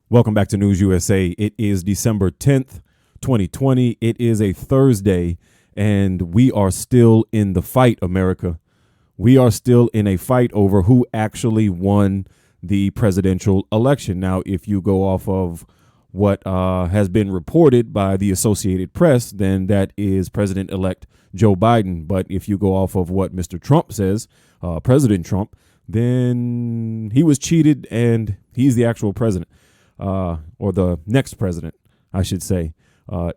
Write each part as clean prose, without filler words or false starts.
Welcome back to News USA. It is December 10th, 2020. It is a Thursday, and we are still in the fight, America. We are still in a fight over who actually won the presidential election. Now, if you go off of what has been reported by the Associated Press, then that is President-elect Joe Biden. But if you go off of what Mr. Trump says, President Trump, then he was cheated and he's the actual president. Or the next president, I should say.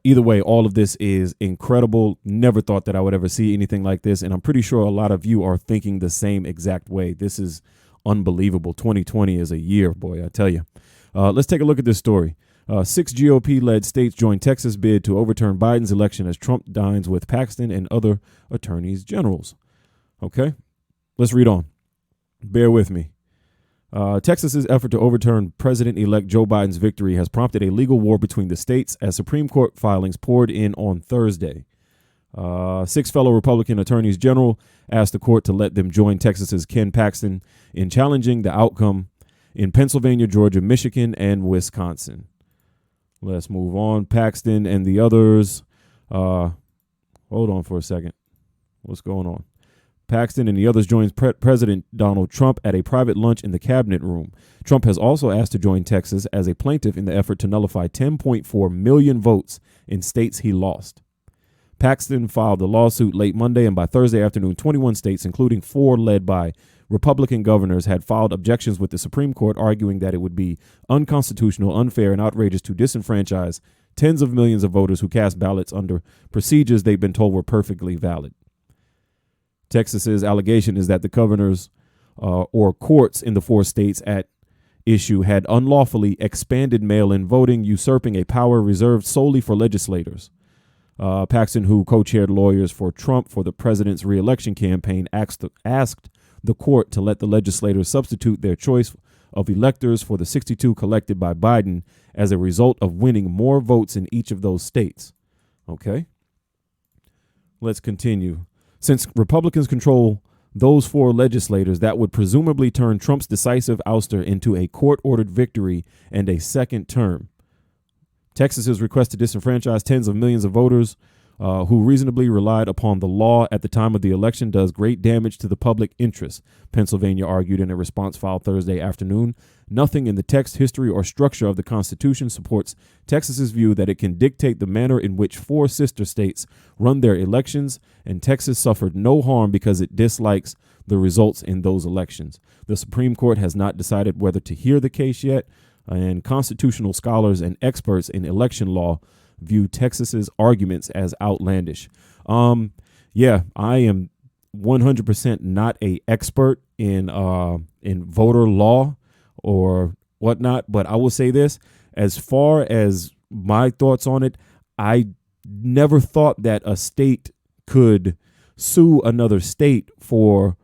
Either way, all of this is incredible. Never thought that I would ever see anything like this. And I'm pretty sure a lot of you are thinking the same exact way. This is unbelievable. 2020 is a year, boy, I tell you. Let's take a look at this story. 6 GOP-led states joined Texas bid to overturn Biden's election as Trump dines with Paxton and other attorneys generals. Okay, let's read on. Bear with me. Texas's effort to overturn President-elect Joe Biden's victory has prompted a legal war between the states as Supreme Court filings poured in on Thursday. 6 fellow Republican attorneys general asked the court to let them join Texas's Ken Paxton in challenging the outcome in Pennsylvania, Georgia, Michigan, and Wisconsin. Let's move on. Paxton and the others. Hold on for a second. What's going on? Paxton and the others joined President Donald Trump at a private lunch in the cabinet room. Trump has also asked to join Texas as a plaintiff in the effort to nullify 10.4 million votes in states he lost. Paxton filed the lawsuit late Monday, and by Thursday afternoon, 21 states, including 4 led by Republican governors, had filed objections with the Supreme Court, arguing that it would be unconstitutional, unfair, and outrageous to disenfranchise tens of millions of voters who cast ballots under procedures they've been told were perfectly valid. Texas's allegation is that the governors or courts in the 4 states at issue had unlawfully expanded mail-in voting, usurping a power reserved solely for legislators. Paxton, who co-chaired lawyers for Trump for the president's re-election campaign, asked the court to let the legislators substitute their choice of electors for the 62 collected by Biden as a result of winning more votes in each of those states. Okay, let's continue. Since Republicans control those 4 legislators, that would presumably turn Trump's decisive ouster into a court-ordered victory and a second term. Texas's request to disenfranchise tens of millions of voters who reasonably relied upon the law at the time of the election does great damage to the public interest, Pennsylvania argued in a response filed Thursday afternoon. Nothing in the text, history, or structure of the Constitution supports Texas's view that it can dictate the manner in which 4 sister states run their elections, and Texas suffered no harm because it dislikes the results in those elections. The Supreme Court has not decided whether to hear the case yet, and constitutional scholars and experts in election law view Texas's arguments as outlandish. Yeah, I am 100% not a expert in voter law or whatnot, but I will say this: as far as my thoughts on it, I never thought that a state could sue another state for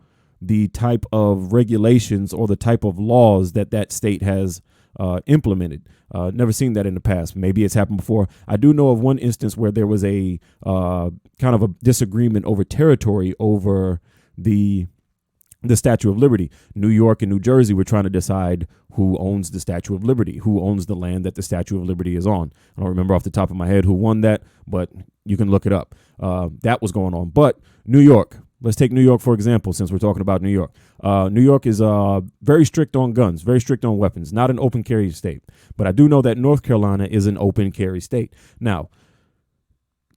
the type of regulations or the type of laws that state has implemented. Never seen that in the past. Maybe it's happened before. I do know of one instance where there was a kind of a disagreement over territory over the Statue of Liberty. New York and New Jersey were trying to decide who owns the Statue of Liberty, who owns the land that the Statue of Liberty is on. I don't remember off the top of my head who won that, but you can look it up. That was going on. But New York, let's take New York, for example, since we're talking about New York. New York is very strict on guns, very strict on weapons, not an open carry state. But I do know that North Carolina is an open carry state. Now,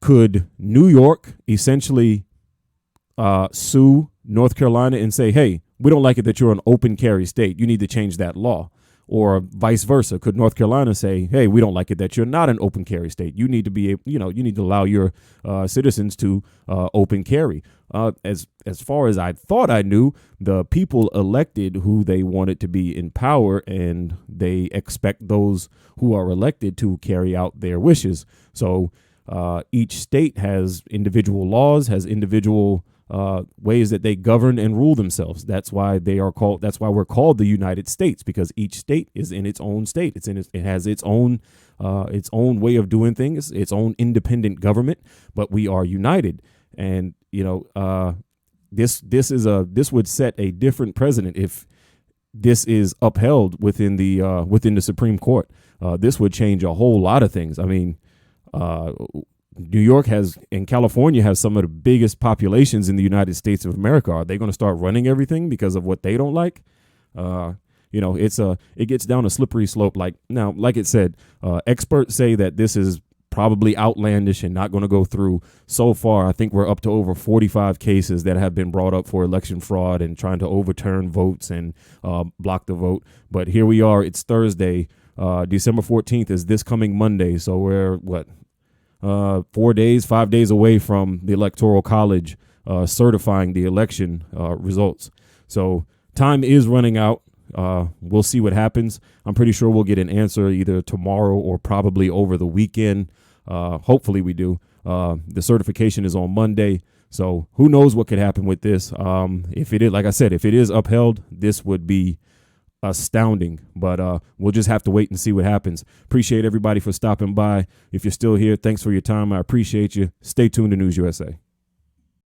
could New York essentially sue North Carolina and say, hey, we don't like it that you're an open carry state. You need to change that law. Or vice versa. Could North Carolina say, hey, we don't like it that you're not an open carry state. You need to be, you need to allow your citizens to open carry. As far as I thought I knew, the people elected who they wanted to be in power, and they expect those who are elected to carry out their wishes. So each state has individual laws, has individual ways that they govern and rule themselves. That's why we're called the United States, because each state is in its own state. It has its own way of doing things, its own independent government, but we are united. And this would set a different precedent if this is upheld within the Supreme Court. This would change a whole lot of things. I mean, New York and California have some of the biggest populations in the United States of America. Are they going to start running everything because of what they don't like? It gets down a slippery slope. Like it said, experts say that this is probably outlandish and not going to go through. So far, I think we're up to over 45 cases that have been brought up for election fraud and trying to overturn votes and block the vote. But here we are. It's Thursday. December 14th is this coming Monday. So we're 5 days away from the Electoral College certifying the election results. So time is running out. We'll see what happens. I'm pretty sure we'll get an answer either tomorrow or probably over the weekend. Hopefully we do. The certification is on Monday. So who knows what could happen with this. If it is, like I said, if it is upheld, this would be astounding, but we'll just have to wait and see what happens. Appreciate everybody for stopping by. If you're still here, thanks for your time. I appreciate you. Stay tuned to News USA.